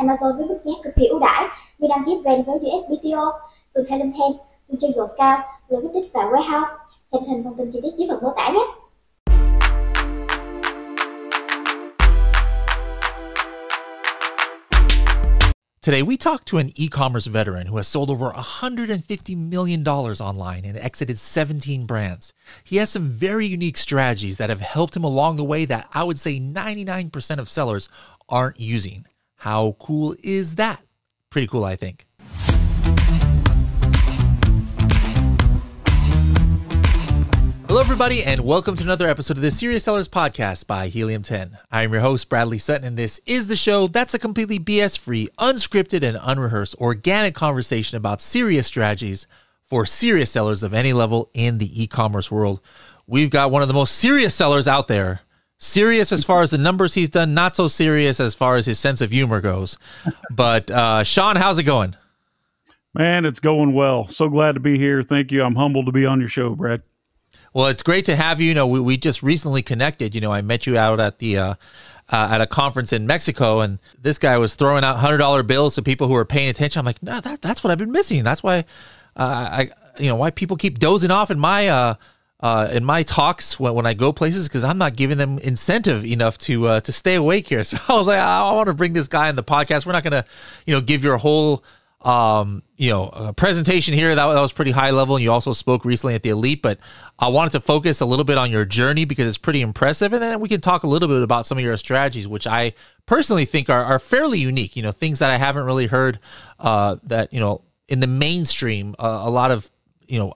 Amazon với mức giá cực kỳ ưu đãi như đăng ký brand với USBTO, từ Talent Hand, từ Triple Scout, Logistics và Warehouse. Xem hình thông tin chi tiết dưới phần mô tả nhé. Today, we talked to an e-commerce veteran who has sold over $150 million online and exited 17 brands. He has some very unique strategies that have helped him along the way that I would say 99% of sellers aren't using. How cool is that? Pretty cool, I think. Hello, everybody, and welcome to another episode of the Serious Sellers Podcast by Helium 10. I am your host, Bradley Sutton, and this is the show that's a completely BS-free, unscripted, and unrehearsed organic conversation about serious strategies for serious sellers of any level in the e-commerce world. We've got one of the most serious sellers out there. Serious as far as the numbers he's done, not so serious as far as his sense of humor goes. But Sean, how's it going? Man, it's going well. So glad to be here. Thank you. I'm humbled to be on your show, Brad. Well, it's great to have you. You know, we just recently connected. You know, I met you out at the at a conference in Mexico, and this guy was throwing out $100 bills to people who were paying attention. I'm like, no, that's what I've been missing. That's why why people keep dozing off in my talks when I go places, because I'm not giving them incentive enough to stay awake here. So I was like, I want to bring this guy on the podcast. We're not going to give your whole presentation here. That was pretty high level. And you also spoke recently at the Elite, but I wanted to focus a little bit on your journey because it's pretty impressive. And then we can talk a little bit about some of your strategies, which I personally think are fairly unique, things that I haven't really heard, that, in the mainstream, a lot of,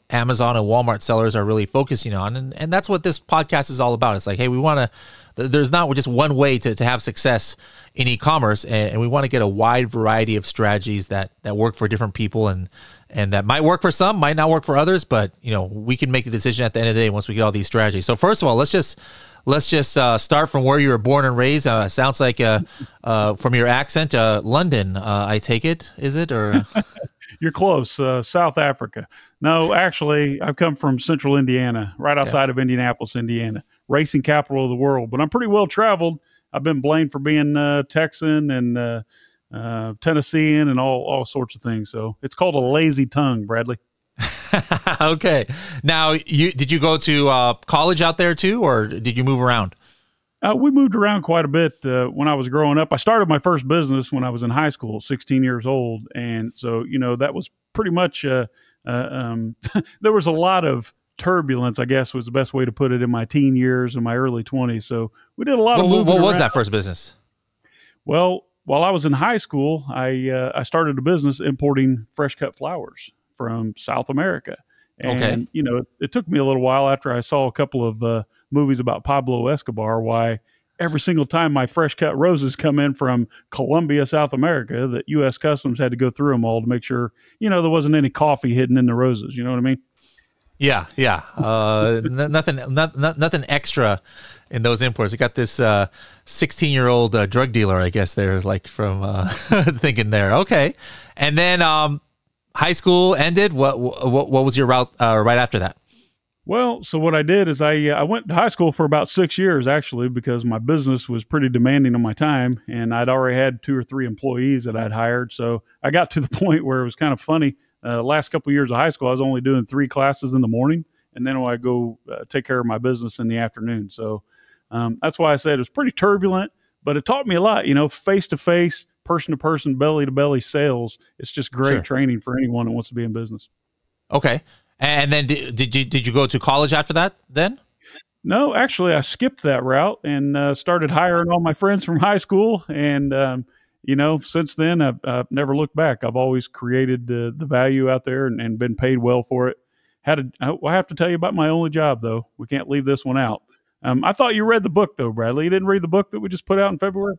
Amazon and Walmart sellers are really focusing on. And that's what this podcast is all about. It's like, hey, we want to, there's not just one way to have success in e-commerce, and we want to get a wide variety of strategies that work for different people, and that might work for some, might not work for others, but we can make the decision at the end of the day once we get all these strategies. So first of all, let's just start from where you were born and raised. Sounds like from your accent, London, I take it, is it, or? You're close. South Africa. No, actually, I've come from central Indiana, right outside of Indianapolis, Indiana, racing capital of the world. But I'm pretty well traveled. I've been blamed for being Texan and Tennessean and all sorts of things. So it's called a lazy tongue, Bradley. Okay. Now, did you go to college out there too, or did you move around? We moved around quite a bit when I was growing up. I started my first business when I was in high school, 16 years old. And so, that was pretty much, there was a lot of turbulence, I guess was the best way to put it, in my teen years and my early 20s. So we did a lot of moving What was around. that first business? Well, while I was in high school, I started a business importing fresh cut flowers from South America. And, it took me a little while after I saw a couple of movies about Pablo Escobar, why every single time my fresh cut roses come in from Colombia, South America, that U.S. Customs had to go through them all to make sure, there wasn't any coffee hidden in the roses. You know what I mean? Yeah. Nothing extra in those imports. You got this 16-year-old drug dealer, I guess, there, like, from thinking there. Okay. And then high school ended. What was your route right after that? Well, so what I did is I went to high school for about 6 years, actually, because my business was pretty demanding of my time, and I'd already had 2 or 3 employees that I'd hired. So I got to the point where it was kind of funny. Last couple of years of high school, I was only doing 3 classes in the morning, and then I go take care of my business in the afternoon. So that's why I said it was pretty turbulent, but it taught me a lot. Face-to-face, person-to-person, belly-to-belly sales. It's just great training for anyone that wants to be in business. Okay. And then did you go to college after that then? No, actually, I skipped that route and started hiring all my friends from high school. And, since then, I've never looked back. I've always created the value out there and been paid well for it. I have to tell you about my only job, though. We can't leave this one out. I thought you read the book, though, Bradley. You didn't read the book that we just put out in February?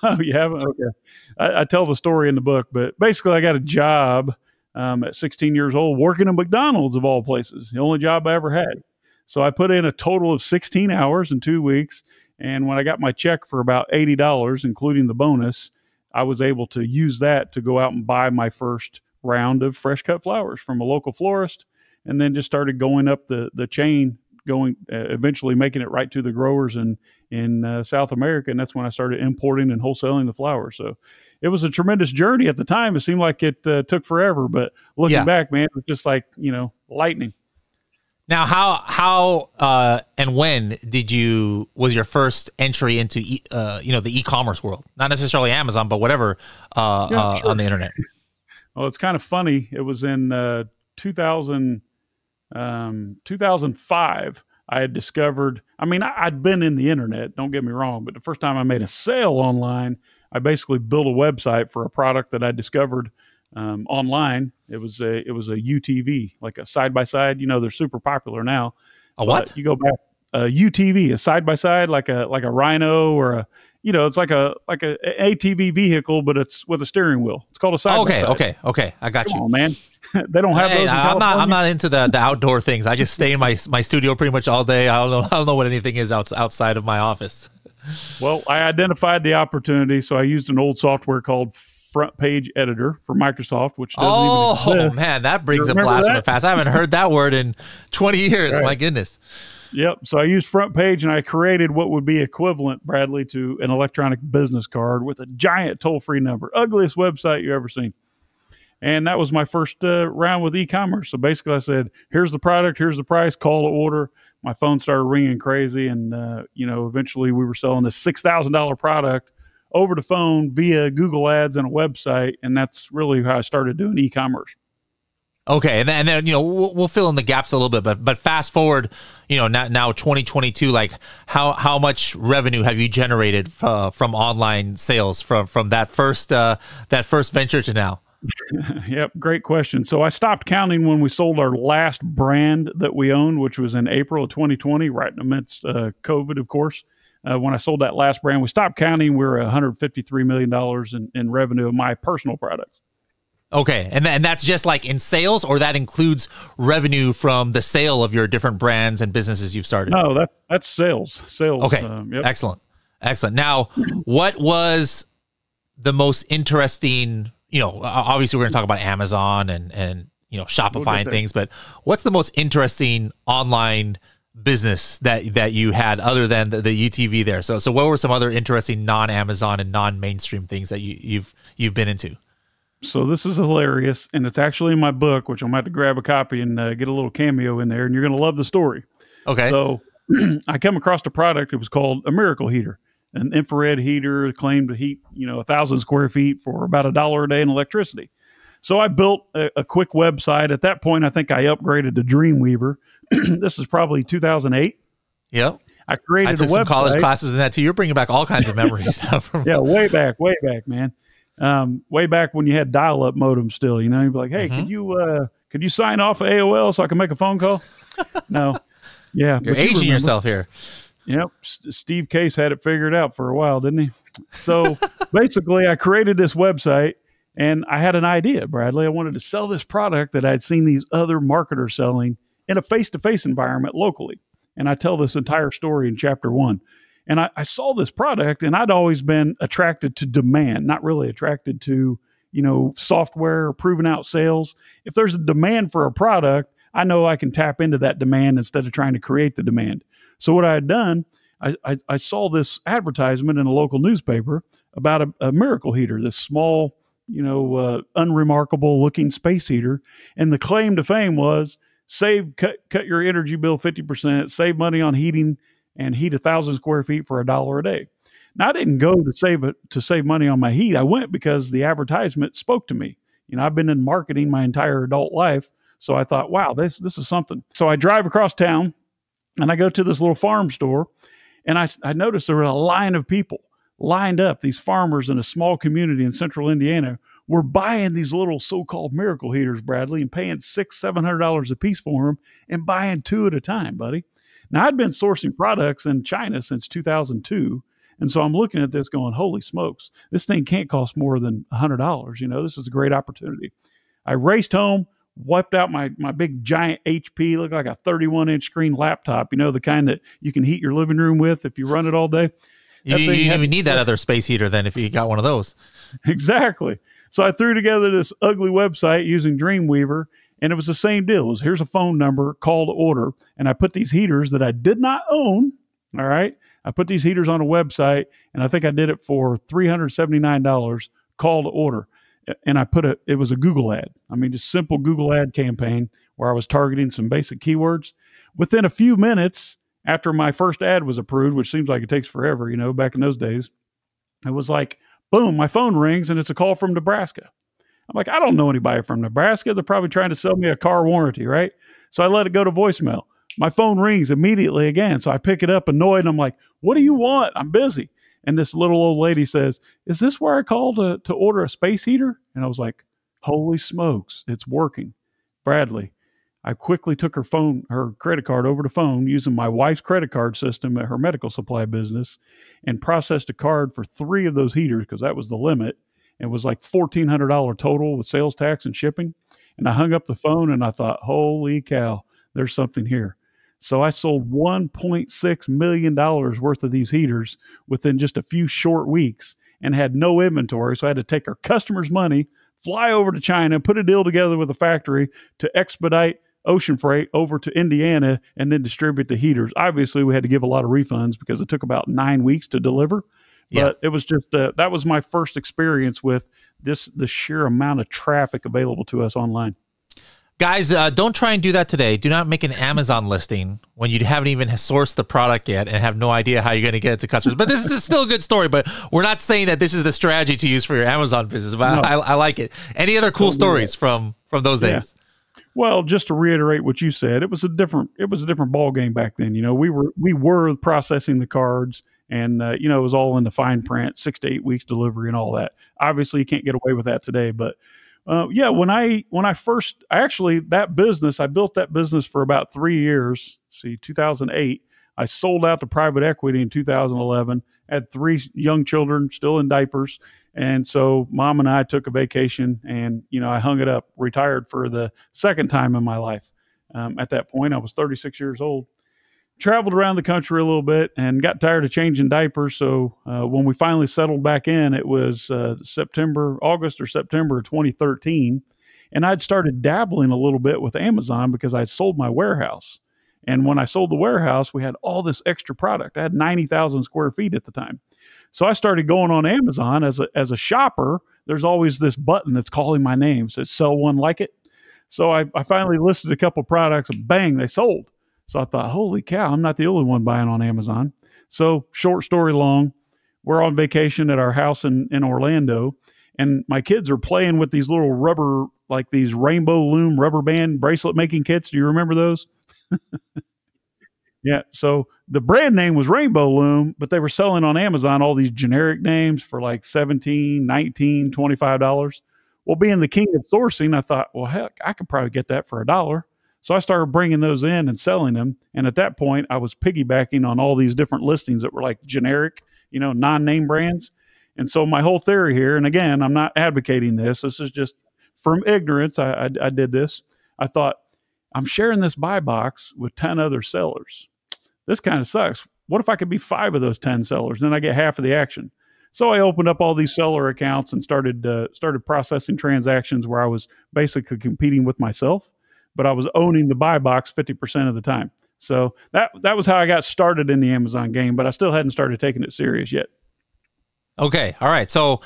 Oh, you haven't? Okay. I tell the story in the book, but basically I got a job at 16 years old, working at McDonald's of all places, the only job I ever had. So I put in a total of 16 hours in 2 weeks. And when I got my check for about $80, including the bonus, I was able to use that to go out and buy my first round of fresh cut flowers from a local florist. And then just started going up the chain, going, eventually making it right to the growers in South America. And that's when I started importing and wholesaling the flowers. So it was a tremendous journey at the time. It seemed like it took forever, but looking back, man, it was just like, lightning. Now, how and when was your first entry into the e-commerce world? Not necessarily Amazon, but whatever sure. On the internet. Well, it's kind of funny. It was in 2005. I had discovered. I mean, I'd been in the internet. Don't get me wrong, but the first time I made a sale online, I basically built a website for a product that I discovered online. It was a UTV, like a side by side. They're super popular now. A what? You go back, a UTV, a side by side, like a Rhino or a, it's like a ATV vehicle, but it's with a steering wheel. It's called a side by side. Okay. I got you. Come on, man. They don't have those in California. I'm not into the outdoor things. I just stay in my studio pretty much all day. I don't know what anything is outside of my office. Well, I identified the opportunity, so I used an old software called Front Page Editor for Microsoft, which doesn't even exist. Oh man, that brings a blast from the past. I haven't heard that word in 20 years. Right. My goodness. Yep. So I used Front Page, and I created what would be equivalent, Bradley, to an electronic business card with a giant toll-free number. Ugliest website you ever seen. And that was my first round with e-commerce. So basically I said, here's the product, here's the price, call to order. My phone started ringing crazy. And, eventually we were selling this $6,000 product over the phone via Google Ads and a website. And that's really how I started doing e-commerce. Okay. And then we'll fill in the gaps a little bit, but fast forward, now 2022, like how much revenue have you generated from online sales from that first venture to now? Yep. Great question. So I stopped counting when we sold our last brand that we owned, which was in April of 2020, right in the midst of COVID, of course. When I sold that last brand, we stopped counting. We were $153 million in revenue of my personal products. Okay. And that's just like in sales, or that includes revenue from the sale of your different brands and businesses you've started? No, that's sales. Okay. Yep. Excellent. Now, what was the most interesting, obviously we're going to talk about Amazon and Shopify and things, but what's the most interesting online business that you had other than the UTV there? So what were some other interesting non-Amazon and non-mainstream things that you've been into? So this is hilarious, and it's actually in my book, which I'm going to have to grab a copy and get a little cameo in there, and you're going to love the story. Okay. So I come across a product. It was called a miracle heater, an infrared heater claimed to heat 1,000 square feet for about $1 a day in electricity. So I built a quick website. At that point, I think I upgraded to Dreamweaver. This is probably 2008. Yep. I created I took some college classes in that too. You're bringing back all kinds of memories now. Yeah, way back, man. Way back when you had dial-up modem still, you'd be like, hey, could you sign off of AOL so I can make a phone call? No. Yeah. You're aging yourself here. Yep. Steve Case had it figured out for a while, didn't he? So basically I created this website and I had an idea, Bradley. I wanted to sell this product that I'd seen these other marketers selling in a face-to-face environment locally. And I tell this entire story in chapter 1. And I saw this product, and I'd always been attracted to demand, not really attracted to, software or proven out sales. If there's a demand for a product, I know I can tap into that demand instead of trying to create the demand. So what I had done, I saw this advertisement in a local newspaper about a miracle heater, this small, unremarkable looking space heater. And the claim to fame was cut your energy bill 50%, save money on heating, and heat 1,000 square feet for $1 a day. Now, I didn't go to save money on my heat. I went because the advertisement spoke to me. I've been in marketing my entire adult life, so I thought, wow, this is something. So I drive across town, and I go to this little farm store, and I noticed there were a line of people lined up. These farmers in a small community in central Indiana were buying these little so-called miracle heaters, Bradley, and paying $600-700 a piece for them and buying 2 at a time, buddy. Now, I'd been sourcing products in China since 2002, and so I'm looking at this going, holy smokes, this thing can't cost more than $100. This is a great opportunity. I raced home, wiped out my big giant HP, looked like a 31-inch screen laptop, the kind that you can heat your living room with if you run it all day. You didn't even need that other space heater then if you got one of those. Exactly. So I threw together this ugly website using Dreamweaver, And it was the same deal. It was, here's a phone number, call to order. And I put these heaters that I did not own. All right. I put these heaters on a website, and I think I did it for $379, call to order. And it was a Google ad. I mean, just simple Google ad campaign where I was targeting some basic keywords. Within a few minutes after my first ad was approved, which seems like it takes forever, back in those days, it was like, boom, my phone rings and it's a call from Nebraska. I'm like, I don't know anybody from Nebraska. They're probably trying to sell me a car warranty, right? So I let it go to voicemail. My phone rings immediately again. So I pick it up annoyed, and I'm like, what do you want? I'm busy. And this little old lady says, is this where I called to order a space heater? And I was like, holy smokes, it's working. Bradley, I quickly took her credit card over the phone using my wife's credit card system at her medical supply business, and processed a card for 3 of those heaters because that was the limit. It was like $1,400 total with sales tax and shipping. And I hung up the phone and I thought, holy cow, there's something here. So I sold $1.6 million worth of these heaters within just a few short weeks and had no inventory. So I had to take our customers' money, fly over to China, put a deal together with a factory to expedite ocean freight over to Indiana and then distribute the heaters. Obviously, we had to give a lot of refunds because it took about 9 weeks to deliver. But it was just, that was my first experience with the sheer amount of traffic available to us online. Guys, don't try and do that today. Do not make an Amazon listing when you haven't even sourced the product yet and have no idea how you're going to get it to customers. But this is still a good story, but we're not saying that this is the strategy to use for your Amazon business. But no. I like it. Any other cool stories from those days? Well, just to reiterate what you said, it was a different ball game back then. We were processing the cards, and it was all in the fine print, 6 to 8 weeks delivery and all that. Obviously, you can't get away with that today, but when I built that business for about 3 years. 2008, I sold out to private equity in 2011, had 3 young children still in diapers. And so mom and I took a vacation, and, I hung it up, retired for the second time in my life. At that point, I was 36 years old. Traveled around the country a little bit and got tired of changing diapers. So when we finally settled back in, it was August or September of 2013. And I'd started dabbling a little bit with Amazon because I'd sold my warehouse. And when I sold the warehouse, we had all this extra product. I had 90,000 square feet at the time. So I started going on Amazon as a shopper. There's always this button that's calling my name. Says sell one like it. So I finally listed a couple products, and bang, they sold. So I thought, holy cow, I'm not the only one buying on Amazon. So short story long, we're on vacation at our house in Orlando, and my kids are playing with these little rubber, like these rainbow loom rubber band bracelet making kits. Do you remember those? Yeah. So the brand name was Rainbow Loom, but they were selling on Amazon all these generic names for like $17, $19, $25. Well, being the king of sourcing, I thought, well, heck, I could probably get that for $1. So I started bringing those in and selling them. And at that point, I was piggybacking on all these different listings that were like generic, non-name brands. And so my whole theory here, and again, I'm not advocating this. This is just from ignorance. I did this. I thought, I'm sharing this buy box with 10 other sellers. This kind of sucks. What if I could be 5 of those 10 sellers? Then I get half of the action. So I opened up all these seller accounts and started processing transactions where I was basically competing with myself, but I was owning the buy box 50% of the time. So that was how I got started in the Amazon game, but I still hadn't started taking it serious yet. Okay. All right. So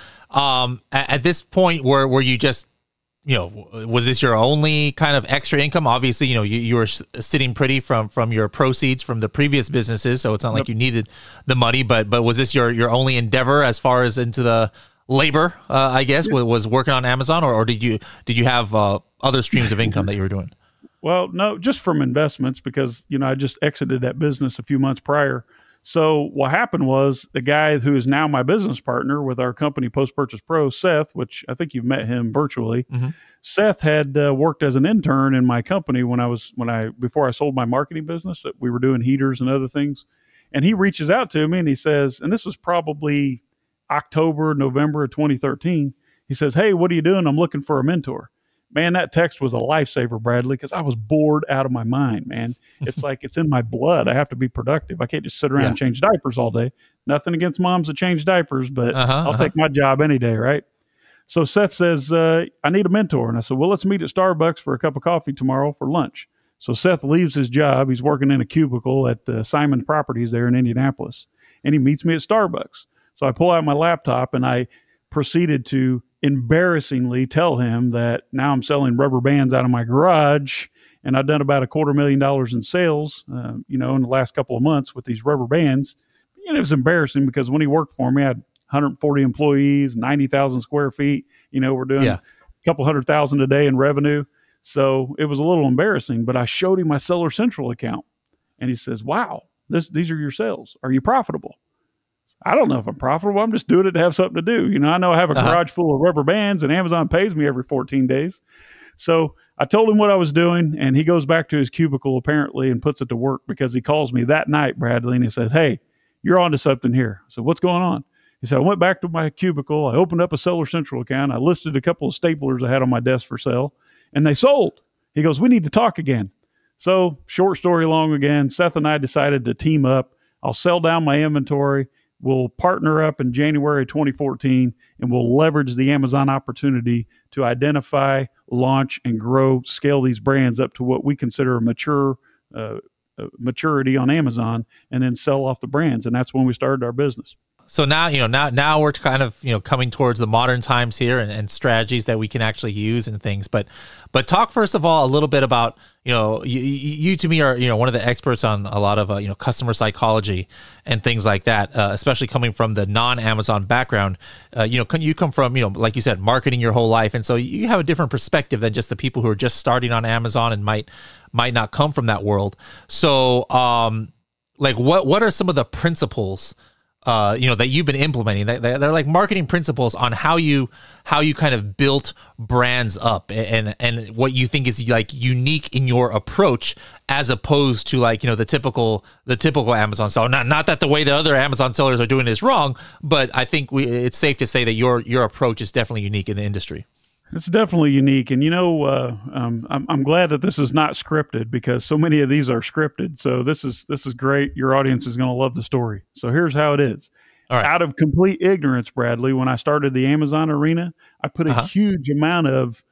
at this point, were you just, was this your only kind of extra income? Obviously, you were sitting pretty from your proceeds from the previous businesses, so it's not like you needed the money. But was this your only endeavor as far as into the labor? I guess was working on Amazon, or did you have other streams of income that you were doing? Well, no, just from investments because I just exited that business a few months prior. So what happened was the guy who is now my business partner with our company, Post Purchase Pro, Seth, which I think you've met him virtually. Mm-hmm. Seth had worked as an intern in my company before I sold my marketing business. That we were doing heaters and other things, and he reaches out to me and he says, and this was probably October, November of 2013. He says, "Hey, what are you doing? I'm looking for a mentor." Man, that text was a lifesaver, Bradley, because I was bored out of my mind, man. It's like it's in my blood. I have to be productive. I can't just sit around and change diapers all day. Nothing against moms that change diapers, but I'll take my job any day, right? So Seth says, I need a mentor. And I said, well, let's meet at Starbucks for a cup of coffee tomorrow for lunch. So Seth leaves his job. He's working in a cubicle at Simon Properties there in Indianapolis. And he meets me at Starbucks. So I pull out my laptop and I proceeded to embarrassingly tell him that now I'm selling rubber bands out of my garage. And I've done about $250,000 in sales, in the last couple of months with these rubber bands. And it was embarrassing because when he worked for me, I had 140 employees, 90,000 square feet. We're doing a couple 100,000 a day in revenue. So it was a little embarrassing, but I showed him my Seller Central account and he says, wow, these are your sales. Are you profitable? I don't know if I'm profitable. I'm just doing it to have something to do. I know I have a garage full of rubber bands and Amazon pays me every 14 days. So I told him what I was doing and he goes back to his cubicle apparently and puts it to work because he calls me that night, Bradley, and he says, hey, you're onto something here. So what's going on? He said, I went back to my cubicle. I opened up a Seller Central account. I listed a couple of staplers I had on my desk for sale, and they sold. He goes, we need to talk again. So short story long again, Seth and I decided to team up. I'll sell down my inventory. We'll partner up in January 2014, and we'll leverage the Amazon opportunity to identify, launch, and grow, scale these brands up to what we consider a maturity on Amazon, and then sell off the brands. And that's when we started our business. So now, now we're kind of, coming towards the modern times here and strategies that we can actually use and things. But talk first of all a little bit about, you to me are, one of the experts on a lot of, customer psychology and things like that, especially coming from the non-Amazon background. You come from, like you said, marketing your whole life. And so you have a different perspective than just the people who are just starting on Amazon and might not come from that world. So what are some of the principles that you've been implementing? They're like marketing principles on how you kind of built brands up and what you think is like unique in your approach as opposed to like, the typical Amazon seller. Not that the way that other Amazon sellers are doing is wrong, but I think it's safe to say that your approach is definitely unique in the industry. It's definitely unique. And, I'm glad that this is not scripted because so many of these are scripted. So this is great. Your audience is going to love the story. So here's how it is. All right. Out of complete ignorance, Bradley, when I started the Amazon arena, I put a huge amount of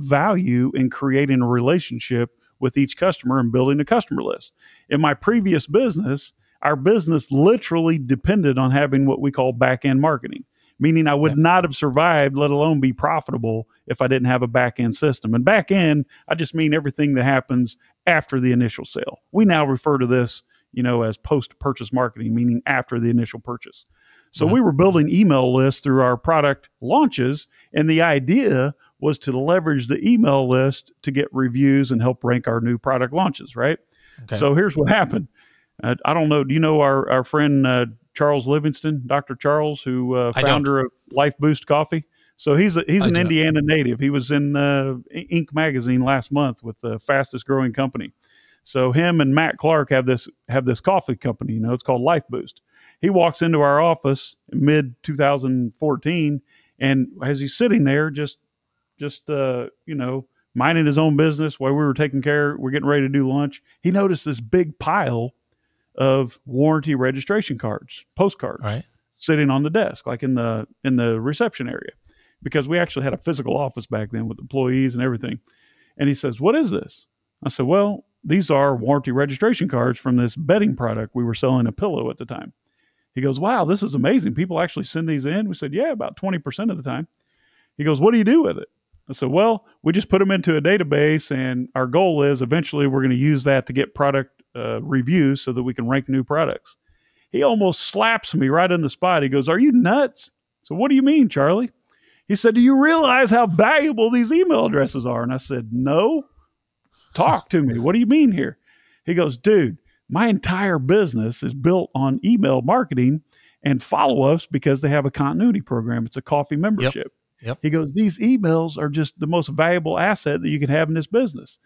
value in creating a relationship with each customer and building a customer list. In my previous business, our business literally depended on having what we call back-end marketing. Meaning I would not have survived, let alone be profitable, if I didn't have a back-end system. And back-end, I just mean everything that happens after the initial sale. We now refer to this, as post-purchase marketing, meaning after the initial purchase. So we were building email lists through our product launches, and the idea was to leverage the email list to get reviews and help rank our new product launches, right? Okay. So here's what happened. I don't know. Do you know our friend Charles Livingston, Dr. Charles, who founder of Life Boost Coffee? So he's an Indiana native. He was in Inc. magazine last month with the fastest growing company. So him and Matt Clark have this coffee company. It's called Life Boost. He walks into our office in mid 2014, and as he's sitting there, just minding his own business while we're getting ready to do lunch, he noticed this big pile of warranty registration cards, postcards, sitting on the desk, like in the reception area, because we actually had a physical office back then with employees and everything. And he says, "What is this?" I said, "Well, these are warranty registration cards from this bedding product. We were selling a pillow at the time." He goes, "Wow, this is amazing. People actually send these in?" We said, "Yeah, about 20% of the time." He goes, "What do you do with it?" I said, "Well, we just put them into a database, and our goal is eventually we're going to use that to get product reviews so that we can rank new products." He almost slaps me right in the spot. He goes, "Are you nuts?" So, "What do you mean, Charlie?" He said, "Do you realize how valuable these email addresses are?" And I said, "No." "Talk to me. What do you mean here?" He goes, "Dude, my entire business is built on email marketing and follow-ups because they have a continuity program. It's a coffee membership." Yep. He goes, "These emails are just the most valuable asset that you can have in this business."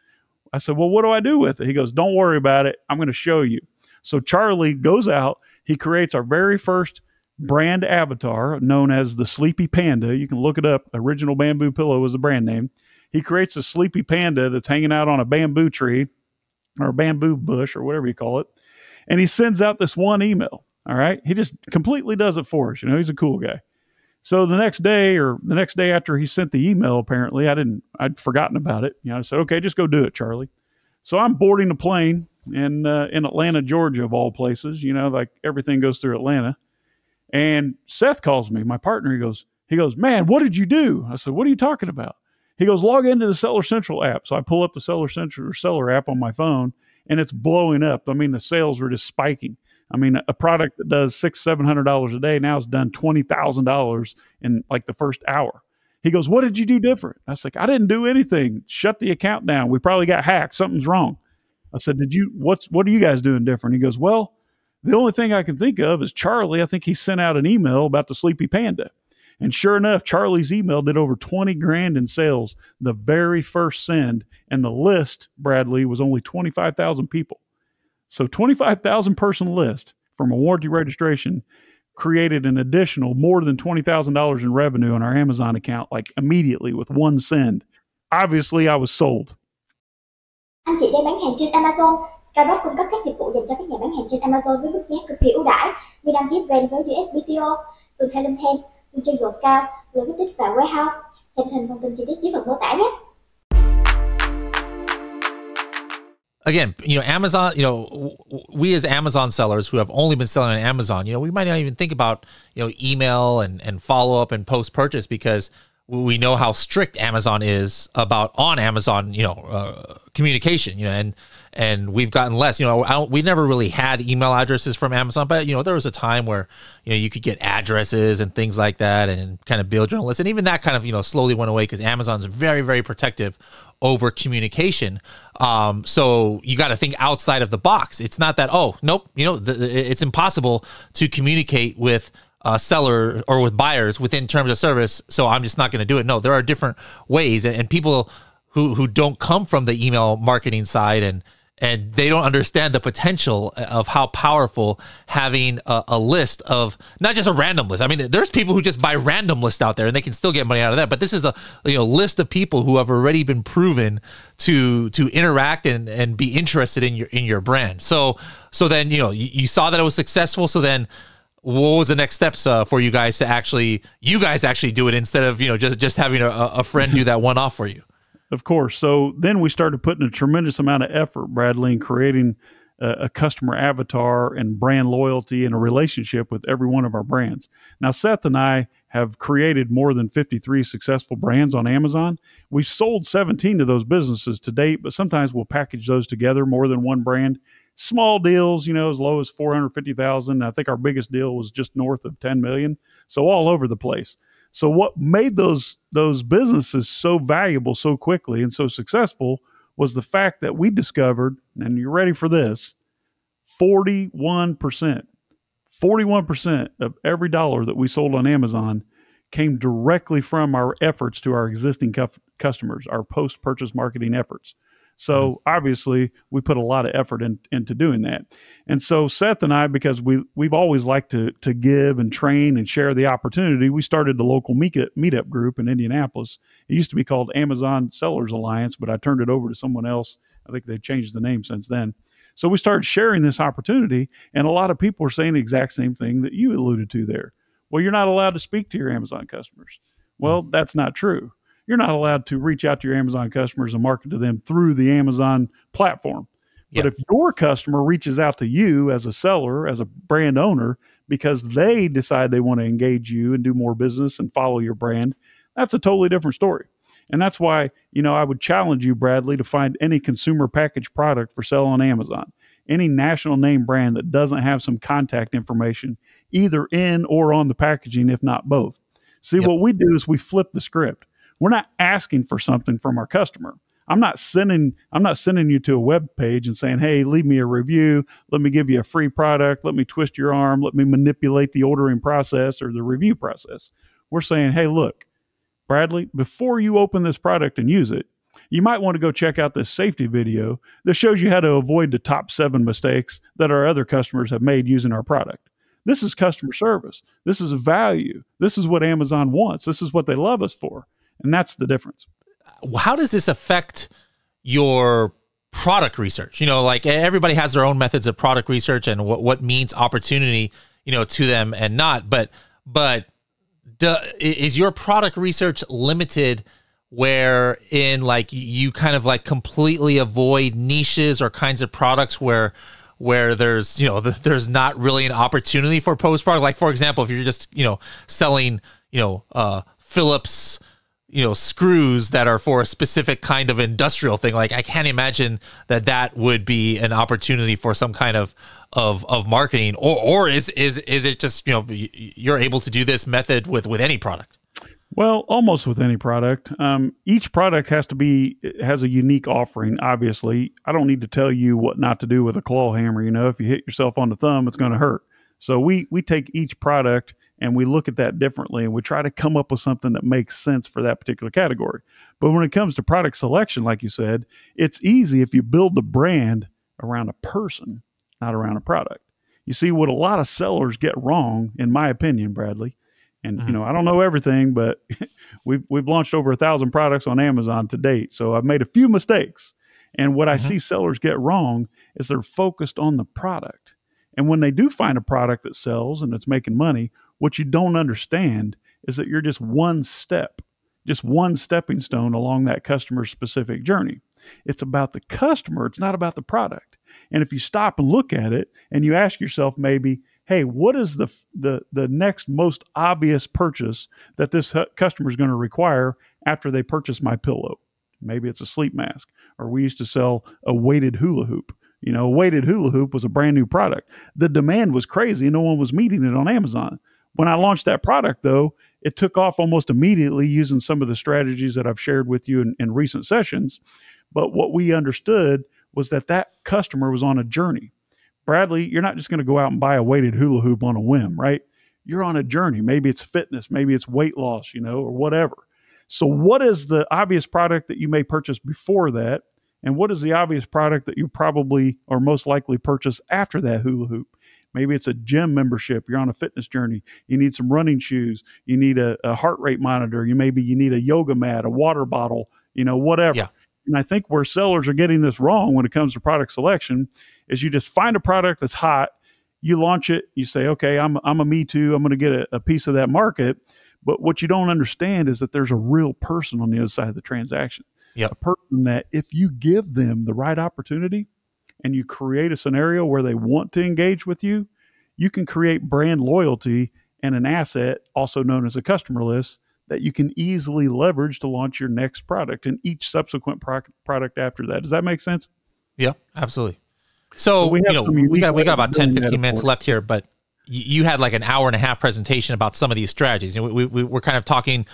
I said, "Well, what do I do with it?" He goes, "Don't worry about it. I'm going to show you." So Charlie goes out. He creates our very first brand avatar known as the Sleepy Panda. You can look it up. Original Bamboo Pillow is the brand name. He creates a Sleepy Panda that's hanging out on a bamboo tree or a bamboo bush or whatever you call it. And he sends out this one email. All right. He just completely does it for us. He's a cool guy. So the next day after he sent the email, apparently I'd forgotten about it. I said, okay, just go do it, Charlie. So I'm boarding a plane in Atlanta, Georgia, of all places, like everything goes through Atlanta. And Seth calls me, my partner. He goes, man, what did you do? I said, what are you talking about? He goes, log into the Seller Central app. So I pull up the Seller Central or Seller app on my phone, and it's blowing up. I mean, the sales were just spiking. I mean, a product that does $600-700 a day now has done $20,000 in like the first hour. He goes, what did you do different? I was like, I didn't do anything. Shut the account down. We probably got hacked. Something's wrong. I said, what are you guys doing different? He goes, well, the only thing I can think of is Charlie. I think he sent out an email about the Sleepy Panda. And sure enough, Charlie's email did over 20 grand in sales the very first send. And the list, Bradley, was only 25,000 people. So 25,000 person list from a warranty registration created an additional more than $20,000 in revenue on our Amazon account, like immediately with one send. Obviously, I was sold. Anh chị đang bán hàng trên Amazon. Skyrock cung cấp các dịch vụ dành cho các nhà bán hàng trên Amazon với mức giá cực kỳ ưu đãi như đăng ký brand với USBTO, tuần theo link thêm, tuần chơi Go Scout, logistics và warehouse. Xem hình thông tin chi tiết dưới phần mô tả nhé. Again, Amazon, we as Amazon sellers who have only been selling on Amazon, we might not even think about, email and follow up and post purchase because we know how strict Amazon is about on Amazon, communication, and we've gotten less, we never really had email addresses from Amazon, but, there was a time where, you could get addresses and things like that and kind of build your own list. And even that kind of, slowly went away because Amazon's very, very protective over communication. So you got to think outside of the box. It's not that, oh, nope, it's impossible to communicate with a seller or with buyers within terms of service, so I'm just not going to do it. No, there are different ways, and people who don't come from the email marketing side and they don't understand the potential of how powerful having a list of, not just a random list. I mean, there's people who just buy random lists out there and they can still get money out of that. But this is a list of people who have already been proven to interact and be interested in your brand. So then you saw that it was successful. So then what was the next steps for you guys to actually do it instead of just having a friend do that one off for you? Of course. So then we started putting a tremendous amount of effort, Bradley, in creating a customer avatar and brand loyalty and a relationship with every one of our brands. Now, Seth and I have created more than 53 successful brands on Amazon. We've sold 17 of those businesses to date, but sometimes we'll package those together, more than one brand. Small deals, as low as $450,000. I think our biggest deal was just north of $10 million. So all over the place. So what made those businesses so valuable so quickly and so successful was the fact that we discovered, and you're ready for this, 41% of every dollar that we sold on Amazon came directly from our efforts to our existing customers, our post-purchase marketing efforts. So obviously we put a lot of effort into doing that. And so Seth and I, because we've always liked to give and train and share the opportunity, we started the local meetup group in Indianapolis. It used to be called Amazon Sellers Alliance, but I turned it over to someone else. I think they've changed the name since then. So we started sharing this opportunity, and a lot of people are saying the exact same thing that you alluded to there. Well, you're not allowed to speak to your Amazon customers. Well, that's not true. You're not allowed to reach out to your Amazon customers and market to them through the Amazon platform. But if your customer reaches out to you as a seller, as a brand owner, because they decide they want to engage you and do more business and follow your brand, that's a totally different story. And that's why, I would challenge you, Bradley, to find any consumer packaged product for sale on Amazon, any national name brand that doesn't have some contact information, either in or on the packaging, if not both. See, what we do is we flip the script. We're not asking for something from our customer. I'm not sending you to a web page and saying, hey, leave me a review. Let me give you a free product. Let me twist your arm. Let me manipulate the ordering process or the review process. We're saying, hey, look, Bradley, before you open this product and use it, you might want to go check out this safety video that shows you how to avoid the top 7 mistakes that our other customers have made using our product. This is customer service. This is a value. This is what Amazon wants. This is what they love us for. And that's the difference. How does this affect your product research? Like everybody has their own methods of product research and what means opportunity, to them and not. But is your product research limited where in like you kind of like completely avoid niches or kinds of products where there's, you know, there's not really an opportunity for post product? Like, for example, if you're just, you know, selling, you know, Phillips, you know, screws that are for a specific kind of industrial thing, like I can't imagine that would be an opportunity for some kind of marketing, or is it just, you know, you're able to do this method with any product? Well, almost with any product. Each product has a unique offering, obviously. I don't need to tell you what not to do with a claw hammer. You know, if you hit yourself on the thumb, it's going to hurt. So we take each product and we look at that differently, and we try to come up with something that makes sense for that particular category. But when it comes to product selection, like you said, it's easy if you build the brand around a person, not around a product. You see, what a lot of sellers get wrong, in my opinion, Bradley, and, you know, I don't know everything, but we've launched over 1,000 products on Amazon to date. So I've made a few mistakes. And what I see sellers get wrong is they're focused on the product. And when they do find a product that sells and it's making money, what you don't understand is that you're just one stepping stone along that customer's specific journey. It's about the customer. It's not about the product. And if you stop and look at it and you ask yourself maybe, hey, what is the next most obvious purchase that this customer is going to require after they purchase my pillow? Maybe it's a sleep mask, or we used to sell a weighted hula hoop. You know, a weighted hula hoop was a brand new product. The demand was crazy and no one was meeting it on Amazon. When I launched that product, though, it took off almost immediately using some of the strategies that I've shared with you in recent sessions. But what we understood was that customer was on a journey. Bradley, you're not just going to go out and buy a weighted hula hoop on a whim, right? You're on a journey. Maybe it's fitness, maybe it's weight loss, you know, or whatever. So what is the obvious product that you may purchase before that? And what is the obvious product that you probably or most likely purchase after that hula hoop? Maybe it's a gym membership. You're on a fitness journey. You need some running shoes. You need a heart rate monitor. You need a yoga mat, a water bottle, you know, whatever. Yeah. And I think where sellers are getting this wrong when it comes to product selection is you just find a product that's hot, you launch it, you say, okay, I'm a me too, I'm going to get a piece of that market. But what you don't understand is that there's a real person on the other side of the transaction. Yep. A person that if you give them the right opportunity and you create a scenario where they want to engage with you, you can create brand loyalty and an asset, also known as a customer list, that you can easily leverage to launch your next product and each subsequent product after that. Does that make sense? Yeah, absolutely. So we got about 10, 15 minutes left here, but you had like an hour and a half presentation about some of these strategies. And we're kind of talking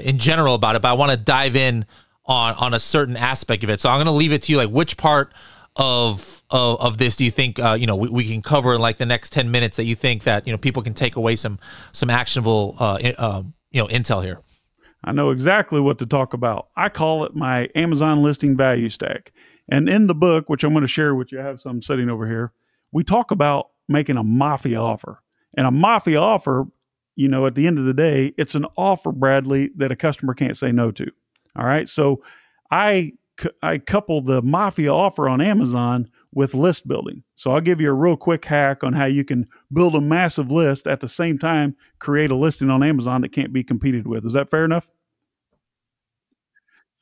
in general about it, but I want to dive in on a certain aspect of it. So I'm going to leave it to you, like which part of this do you think we can cover in like the next 10 minutes that you think that people can take away some actionable intel here? I know exactly what to talk about. I call it my Amazon listing value stack. And in the book, which I'm going to share with you, I have some sitting over here, we talk about making a mafia offer. And a mafia offer, at the end of the day, it's an offer, Bradley, that a customer can't say no to. All right. So I couple the mafia offer on Amazon with list building. So I'll give you a real quick hack on how you can build a massive list at the same time, create a listing on Amazon that can't be competed with. Is that fair enough?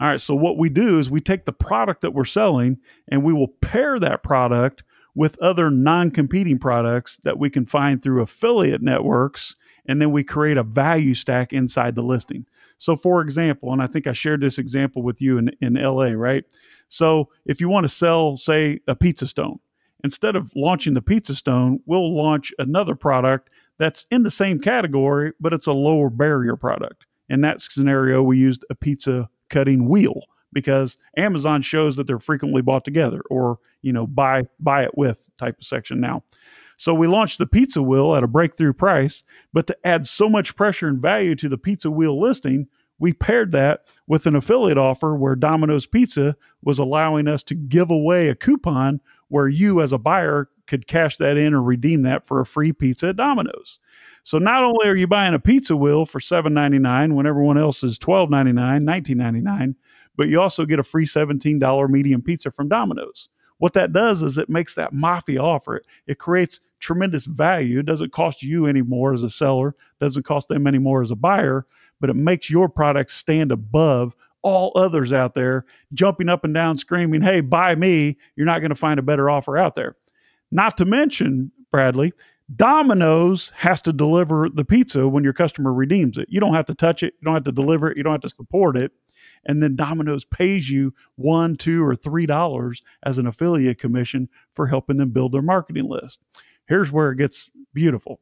All right. So what we do is we take the product that we're selling and we will pair that product with other non-competing products that we can find through affiliate networks. And then we create a value stack inside the listing. So for example, and I think I shared this example with you in LA, right? So if you want to sell, say, a pizza stone, instead of launching the pizza stone, we'll launch another product that's in the same category, but it's a lower barrier product. In that scenario, we used a pizza cutting wheel because Amazon shows that they're frequently bought together or, buy it with type of section now. So we launched the pizza wheel at a breakthrough price, but to add so much pressure and value to the pizza wheel listing, we paired that with an affiliate offer where Domino's Pizza was allowing us to give away a coupon where you as a buyer could cash that in or redeem that for a free pizza at Domino's. So not only are you buying a pizza wheel for $7.99 when everyone else is $12.99, $19.99, but you also get a free $17 medium pizza from Domino's. What that does is it makes that mafia offer. It creates tremendous value. It doesn't cost you any more as a seller, doesn't cost them any more as a buyer, but it makes your product stand above all others out there, jumping up and down, screaming, hey, buy me. You're not going to find a better offer out there. Not to mention, Bradley, Domino's has to deliver the pizza when your customer redeems it. You don't have to touch it. You don't have to deliver it. You don't have to support it. And then Domino's pays you $1, $2, or $3 as an affiliate commission for helping them build their marketing list. Here's where it gets beautiful.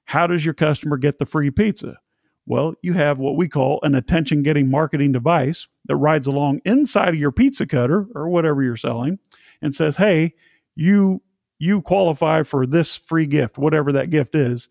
How does your customer get the free pizza? Well, you have what we call an attention-getting marketing device that rides along inside of your pizza cutter or whatever you're selling and says, hey, you qualify for this free gift, whatever that gift is.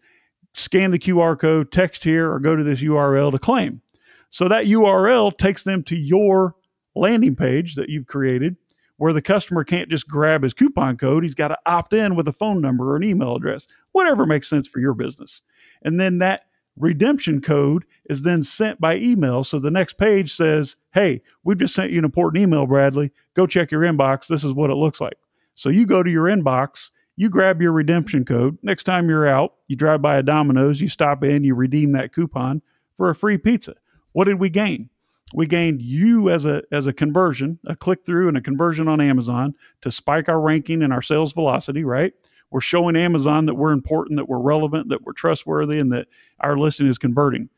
Scan the QR code, text here, or go to this URL to claim. So that URL takes them to your landing page that you've created where the customer can't just grab his coupon code. He's got to opt in with a phone number or an email address, whatever makes sense for your business. And then that redemption code is then sent by email. So the next page says, hey, we've just sent you an important email, Bradley. Go check your inbox. This is what it looks like. So you go to your inbox, you grab your redemption code. Next time you're out, you drive by a Domino's, you stop in, you redeem that coupon for a free pizza. What did we gain? We gained you as a conversion, a click-through and a conversion on Amazon to spike our ranking and our sales velocity, right? We're showing Amazon that we're important, that we're relevant, that we're trustworthy, and that our listing is converting.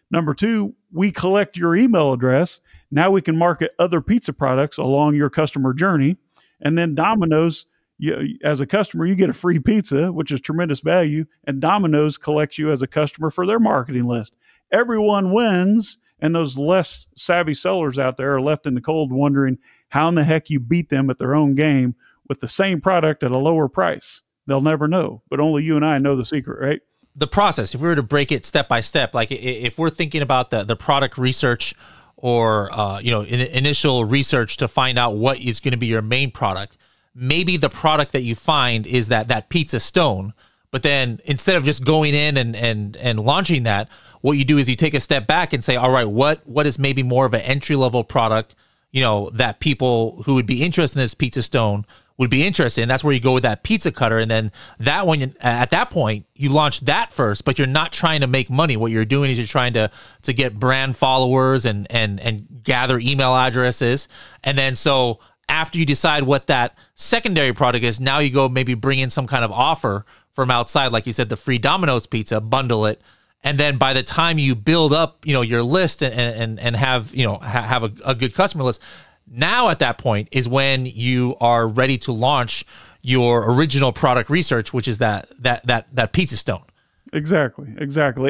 Number two, we collect your email address. Now we can market other pizza products along your customer journey. And then Domino's, as a customer, you get a free pizza, which is tremendous value, and Domino's collects you as a customer for their marketing list. Everyone wins, and those less savvy sellers out there are left in the cold wondering how in the heck you beat them at their own game with the same product at a lower price. They'll never know, but only you and I know the secret, right? The process, if we were to break it step by step, like if we're thinking about the product research or initial research to find out what is going to be your main product, maybe the product that you find is that pizza stone. But then instead of just going in and launching that, what you do is you take a step back and say, all right, what is maybe more of an entry level product, that people who would be interested in this pizza stone would be interested in. That's where you go with that pizza cutter. And then that one, at that point, you launch that first, but you're not trying to make money. What you're doing is you're trying to get brand followers and gather email addresses. And then so after you decide what that secondary product is, now you go maybe bring in some kind of offer from outside, like you said, the free Domino's pizza, bundle it. And then by the time you build up, your list and have, have a good customer list, now at that point is when you are ready to launch your original product research, which is that pizza stone. Exactly.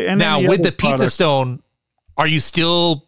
And now with the pizza stone, are you still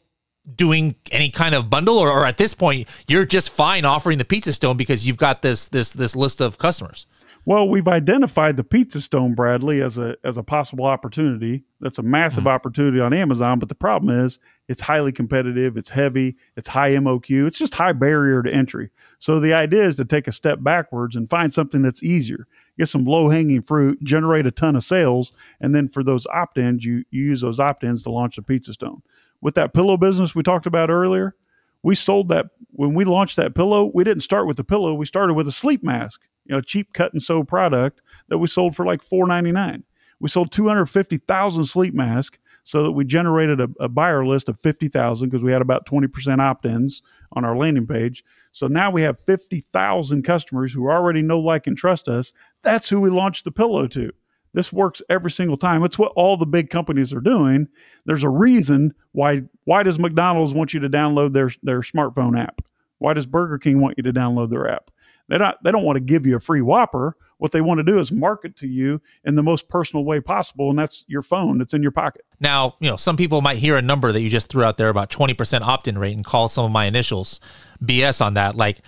doing any kind of bundle, or at this point you're just fine offering the pizza stone because you've got this list of customers? Well, we've identified the pizza stone, Bradley, as a possible opportunity. That's a massive opportunity on Amazon, but the problem is it's highly competitive, it's heavy, it's high MOQ, it's just high barrier to entry. So the idea is to take a step backwards and find something that's easier, get some low-hanging fruit, generate a ton of sales, and then for those opt-ins, you use those opt-ins to launch the pizza stone. With that pillow business we talked about earlier, we sold that. When we launched that pillow, we didn't start with the pillow, we started with a sleep mask. Cheap cut and sew product that we sold for like $4.99. We sold 250,000 sleep masks so that we generated a buyer list of 50,000 because we had about 20% opt-ins on our landing page. So now we have 50,000 customers who already know, like, and trust us. That's who we launched the pillow to. This works every single time. It's what all the big companies are doing. There's a reason why does McDonald's want you to download their smartphone app? Why does Burger King want you to download their app? They don't want to give you a free Whopper. What they want to do is market to you in the most personal way possible, and that's your phone. It's in your pocket. Now, some people might hear a number that you just threw out there about 20% opt-in rate and call some of my initials BS on that. Like,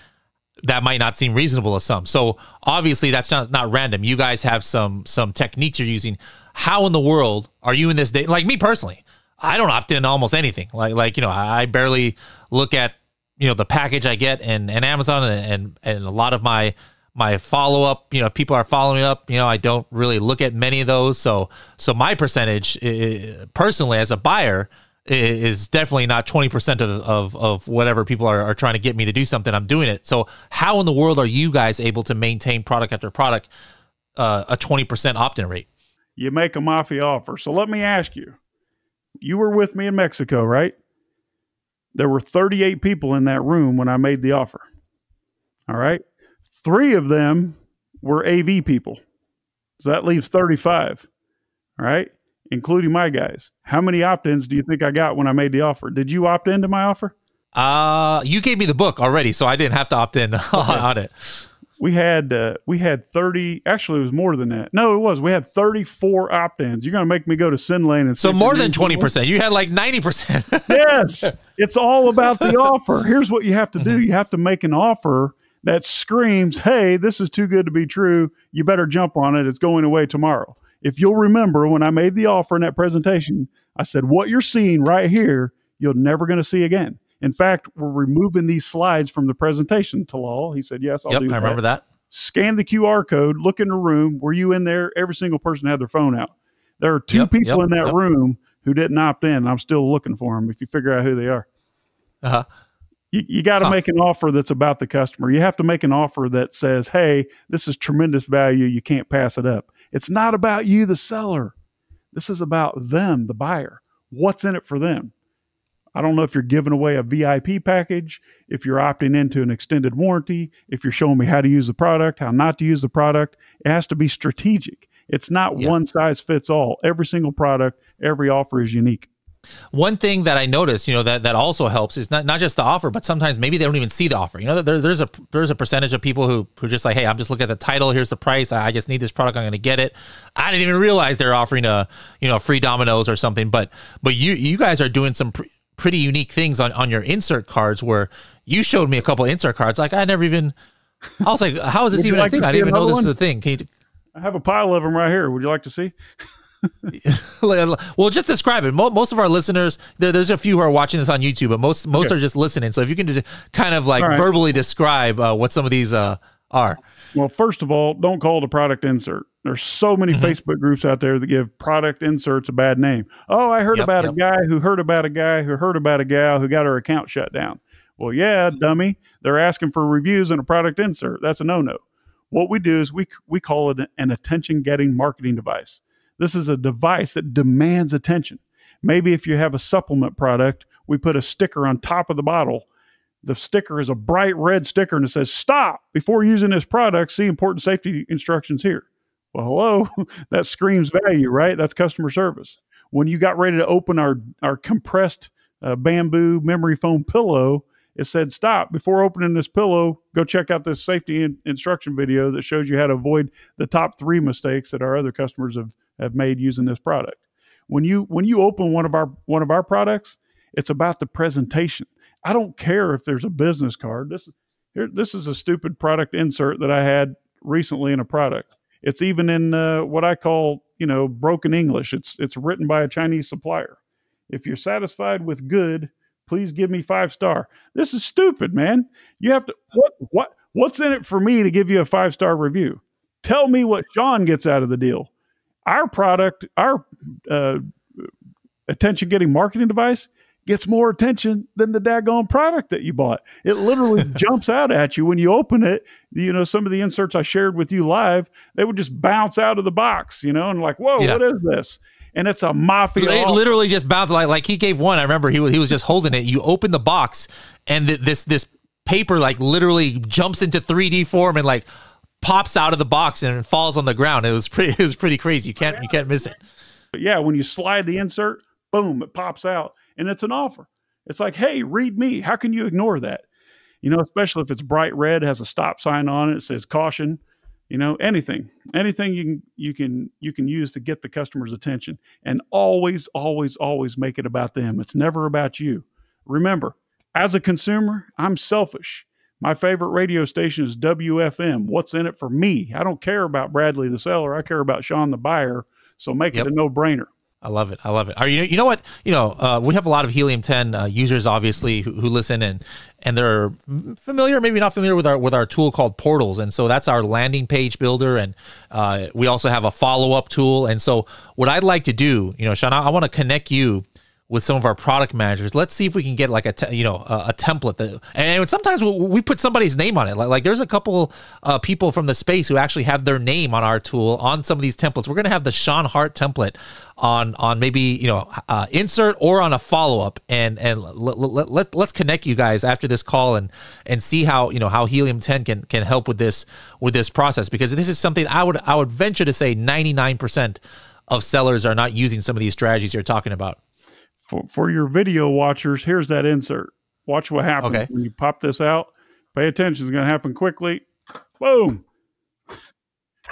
that might not seem reasonable to some. So obviously that's not random. You guys have some techniques you're using. How in the world are you in this day? Like me personally, I don't opt in to almost anything. I barely look at the package I get and Amazon and a lot of my follow-up, people are following up, I don't really look at many of those. So my percentage personally as a buyer is definitely not 20% of whatever people are trying to get me to do something. I'm doing it. So how in the world are you guys able to maintain product after product a 20% opt-in rate? You make a mafia offer. So let me ask you, you were with me in Mexico, right? There were 38 people in that room when I made the offer. All right. 3 of them were AV people. So that leaves 35. All right. Including my guys. How many opt-ins do you think I got when I made the offer? Did you opt into my offer? You gave me the book already, so I didn't have to opt in on it. We had 30, actually it was more than that. No, it was. We had 34 opt-ins. You're going to make me go to Sin Lane and so more than 20%. You had like 90%. Yes. It's all about the offer. Here's what you have to do. You have to make an offer that screams, hey, this is too good to be true. You better jump on it. It's going away tomorrow. If you'll remember when I made the offer in that presentation, I said, what you're seeing right here, you're never going to see again. In fact, we're removing these slides from the presentation, Talal. He said, yes, I'll do that. I remember that. Scan the QR code, look in the room. Were you in there? Every single person had their phone out. There are 2 people in that room who didn't opt in. I'm still looking for them if you figure out who they are. Uh-huh. You got to make an offer that's about the customer. You have to make an offer that says, hey, this is tremendous value. You can't pass it up. It's not about you, the seller. This is about them, the buyer. What's in it for them? I don't know if you're giving away a VIP package, if you're opting into an extended warranty, if you're showing me how to use the product, how not to use the product. It has to be strategic. It's not one size fits all. Every single product, every offer is unique. One thing that I noticed, that also helps is not just the offer, but sometimes maybe they don't even see the offer. There's a percentage of people who just like, hey, I'm just looking at the title. Here's the price. I just need this product. I'm going to get it. I didn't even realize they're offering a free Domino's or something. But you guys are doing some pretty unique things on your insert cards where you showed me a couple of insert cards. Like I was like, how is this even a thing? I didn't even know this is a thing. I have a pile of them right here. Would you like to see? Well, just describe it. Most of our listeners, there's a few who are watching this on YouTube, but most are just listening. So if you can just kind of like verbally describe what some of these are. Well, first of all, don't call it a product insert. There's so many Facebook groups out there that give product inserts a bad name. Oh, I heard about a guy who heard about a guy who heard about a gal who got her account shut down. Well, yeah, dummy. They're asking for reviews in a product insert. That's a no-no. What we do is we call it an attention-getting marketing device. This is a device that demands attention. Maybe if you have a supplement product, we put a sticker on top of the bottle. The sticker is a bright red sticker and it says, stop before using this product. See important safety instructions here. Well, hello, that screams value, right? That's customer service. When you got ready to open our compressed bamboo memory foam pillow, it said, stop before opening this pillow. Go check out this safety instruction video that shows you how to avoid the top 3 mistakes that our other customers have made using this product. When you open one of our products, it's about the presentation. I don't care if there's a business card. This is a stupid product insert that I had recently in a product. It's even in what I call, broken English. It's written by a Chinese supplier. If you're satisfied with good, please give me 5-star. This is stupid, man. You have to what's in it for me to give you a 5-star review? Tell me what Sean gets out of the deal. Our product, our attention-getting marketing device gets more attention than the daggone product that you bought. It literally jumps out at you when you open it. Some of the inserts I shared with you live, they would just bounce out of the box, and like, whoa, what is this? And it's a mafia. It literally just bounced like he gave one. I remember he was just holding it. You open the box, and this paper like literally jumps into 3D form and like pops out of the box and falls on the ground. It was pretty crazy. You can't miss it. But yeah, when you slide the insert, boom, it pops out. And it's an offer. It's like, hey, read me. How can you ignore that? Especially if it's bright red, has a stop sign on it, it says caution. Anything you can use to get the customer's attention, and always make it about them. It's never about you. Remember, as a consumer, I'm selfish. My favorite radio station is WFM. What's in it for me? I don't care about Bradley the seller. I care about Sean the buyer. So make it a no-brainer. I love it. Are you know what? We have a lot of Helium 10 users, obviously, who listen and they're familiar, maybe not familiar with our tool called Portals. And so that's our landing page builder. And we also have a follow-up tool. And so what I'd like to do, Sean, I want to connect you with some of our product managers. Let's see if we can get like a template that, and sometimes we put somebody's name on it. Like there's a couple people from the space who actually have their name on our tool on some of these templates. We're going to have the Sean Hart template on maybe, insert or on a follow-up, and let's connect you guys after this call and see how Helium 10 can help with this process, because this is something I would venture to say 99% of sellers are not using some of these strategies you're talking about. For your video watchers, here's that insert. Watch what happens when you pop this out. Pay attention. It's going to happen quickly. Boom.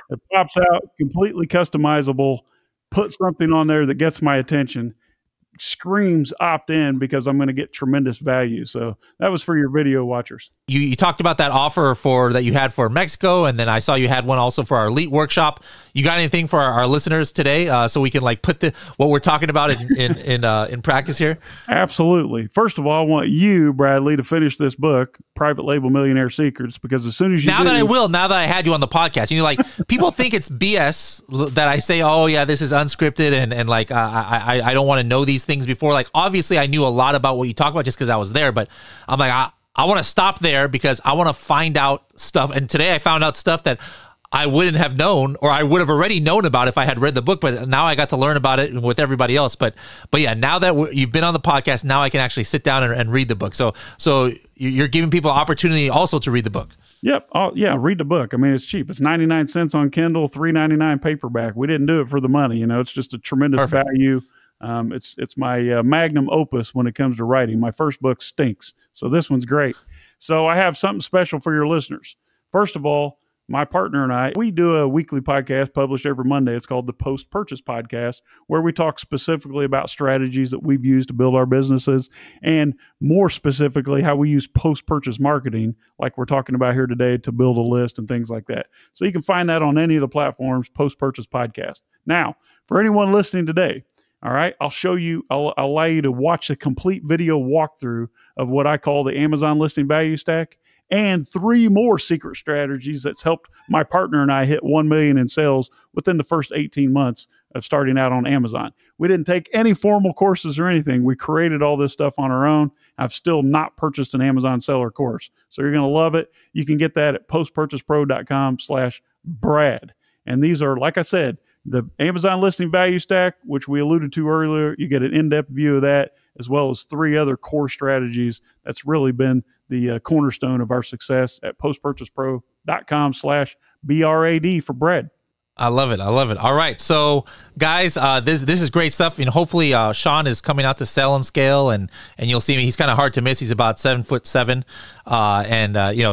It pops out, completely customizable. Put something on there that gets my attention. Screams opt in because I'm going to get tremendous value. So that was for your video watchers. You talked about that offer that you had for Mexico, and then I saw you had one also for our Elite workshop. You got anything for our listeners today, so we can like put what we're talking about in practice here? Absolutely. First of all, I want you, Bradley, to finish this book, Private Label Millionaire Secrets, because as soon as you now that I had you on the podcast, like people think it's BS that I say, oh yeah, this is unscripted and like I don't want to know these things before. Like obviously I knew a lot about what you talk about just because I was there, but I'm like I want to stop there because I want to find out stuff. And today I found out stuff that I wouldn't have known, or I would have already known about if I had read the book, but now I got to learn about it with everybody else. But yeah, now that you've been on the podcast, now I can actually sit down and read the book. So you're giving people opportunity also to read the book. Yep. Yeah. Read the book. I mean, it's cheap. It's 99 cents on Kindle, $3.99 paperback. We didn't do it for the money. It's just a tremendous value. It's my magnum opus when it comes to writing. My first book stinks, so this one's great. So I have something special for your listeners. First of all, my partner and I, we do a weekly podcast published every Monday. It's called the Post-Purchase Podcast, where we talk specifically about strategies that we've used to build our businesses, and more specifically, how we use post-purchase marketing, like we're talking about here today, to build a list and things like that. So you can find that on any of the platforms, Post-Purchase Podcast. Now, for anyone listening today, all right, I'll allow you to watch a complete video walkthrough of what I call the Amazon listing value stack, and 3 more secret strategies that's helped my partner and I hit 1 million in sales within the first 18 months of starting out on Amazon. We didn't take any formal courses or anything. We created all this stuff on our own. I've still not purchased an Amazon seller course. So you're going to love it. You can get that at postpurchasepro.com/Brad. And these are, like I said, the Amazon listing value stack, which we alluded to earlier. You get an in-depth view of that, as well as 3 other core strategies. That's really been the cornerstone of our success at postpurchasepro.com/BRAD for Brad. I love it. All right. So guys, this is great stuff. Hopefully Sean is coming out to Sell and Scale, and you'll see me. He's kind of hard to miss. He's about 7'7".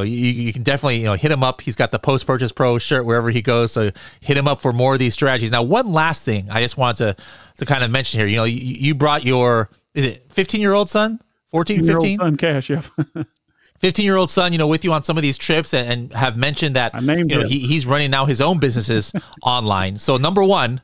You can definitely, hit him up. He's got the Post-Purchase Pro shirt wherever he goes. So hit him up for more of these strategies. Now, one last thing I just wanted to kind of mention here, you brought your, is it 15-year-old son, 14, 15? Son, Cash, yeah. 15-year-old son, with you on some of these trips, and have mentioned that he's running now his own businesses online. So number one,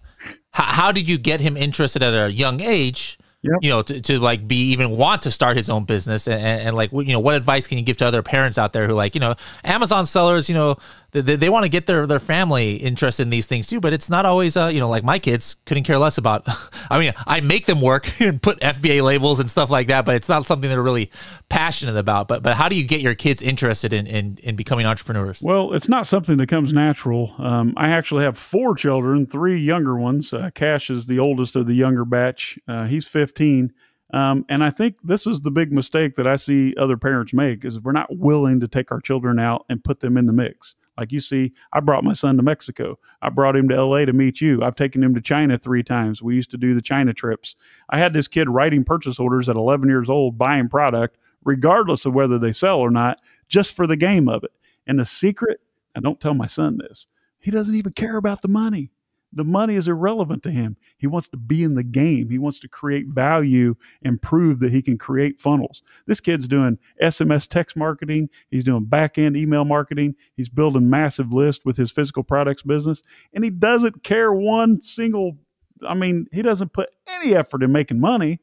how did you get him interested at a young age? Yep. To like even want to start his own business, and like what advice can you give to other parents out there who like Amazon sellers, they want to get their family interested in these things too, but it's not always like my kids couldn't care less about. I mean, I make them work and put FBA labels and stuff like that, but it's not something they're really passionate about. But how do you get your kids interested in becoming entrepreneurs? Well, it's not something that comes natural. I actually have 4 children, 3 younger ones. Cash is the oldest of the younger batch. He's 15. And I think this is the big mistake that I see other parents make, is we're not willing to take our children out and put them in the mix. Like you see, I brought my son to Mexico. I brought him to LA to meet you. I've taken him to China 3 times. We used to do the China trips. I had this kid writing purchase orders at 11 years old, buying product, regardless of whether they sell or not, just for the game of it. And the secret, I don't tell my son this, he doesn't even care about the money. The money is irrelevant to him. He wants to be in the game. He wants to create value and prove that he can create funnels. This kid's doing SMS text marketing. He's doing back-end email marketing. He's building massive lists with his physical products business. And he doesn't care he doesn't put any effort in making money.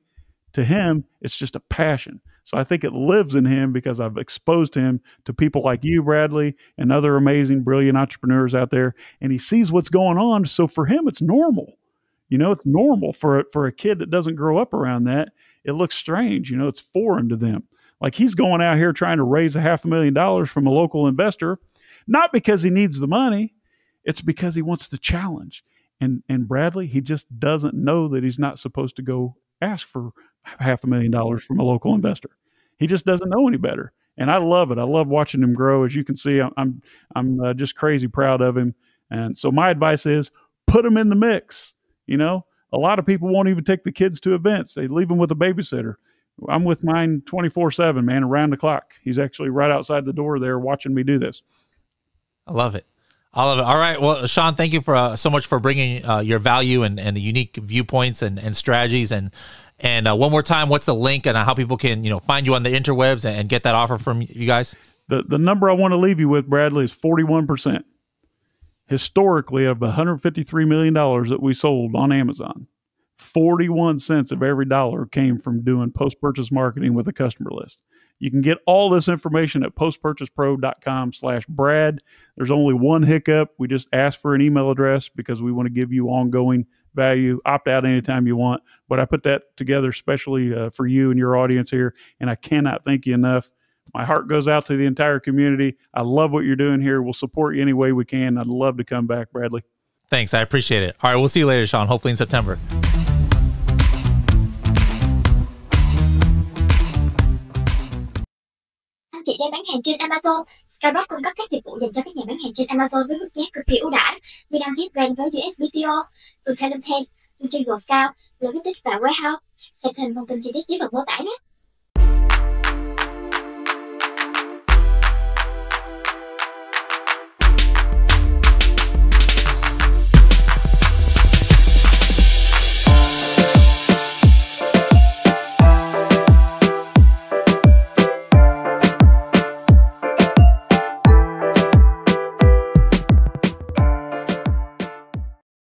To him, it's just a passion. So I think it lives in him because I've exposed him to people like you, Bradley, and other amazing, brilliant entrepreneurs out there. And he sees what's going on. So for him, it's normal. It's normal for a kid that doesn't grow up around that. it looks strange. It's foreign to them. Like he's going out here trying to raise $500,000 from a local investor, not because he needs the money. It's because he wants the challenge. And Bradley, he just doesn't know that he's not supposed to go ask for $500,000 from a local investor. He just doesn't know any better. And I love it. I love watching him grow. As you can see, I'm just crazy proud of him. And so my advice is put him in the mix. A lot of people won't even take the kids to events. They leave them with a babysitter. I'm with mine 24/7, man, around the clock. He's actually right outside the door there watching me do this. I love it. I love it. All right. Well, Sean, thank you for so much for bringing your value and the unique viewpoints and strategies. And one more time, what's the link and how people can find you on the interwebs and get that offer from you guys? The number I want to leave you with, Bradley, is 41%. Historically, of $153 million that we sold on Amazon, 41 cents of every dollar came from doing post-purchase marketing with a customer list. You can get all this information at postpurchasepro.com/Brad. There's only one hiccup. We just ask for an email address because we want to give you ongoing value. Opt out anytime you want. But I put that together especially for you and your audience here, and I cannot thank you enough. My heart goes out to the entire community. I love what you're doing here. We'll support you any way we can. I'd love to come back, Bradley. Thanks. I appreciate it. All right. We'll see you later, Sean. Hopefully in September. Anh chị đang bán hàng trên Amazon. Skyrock cung cấp các dịch vụ dành cho các nhà bán hàng trên Amazon với mức giá cực kỳ ưu đãi như đăng ký brand với USBTO, tuần theo Lâm Then, tôi chơi Scout, logistics và warehouse. Xem thêm thông tin chi tiết dưới phần mô tả nhé.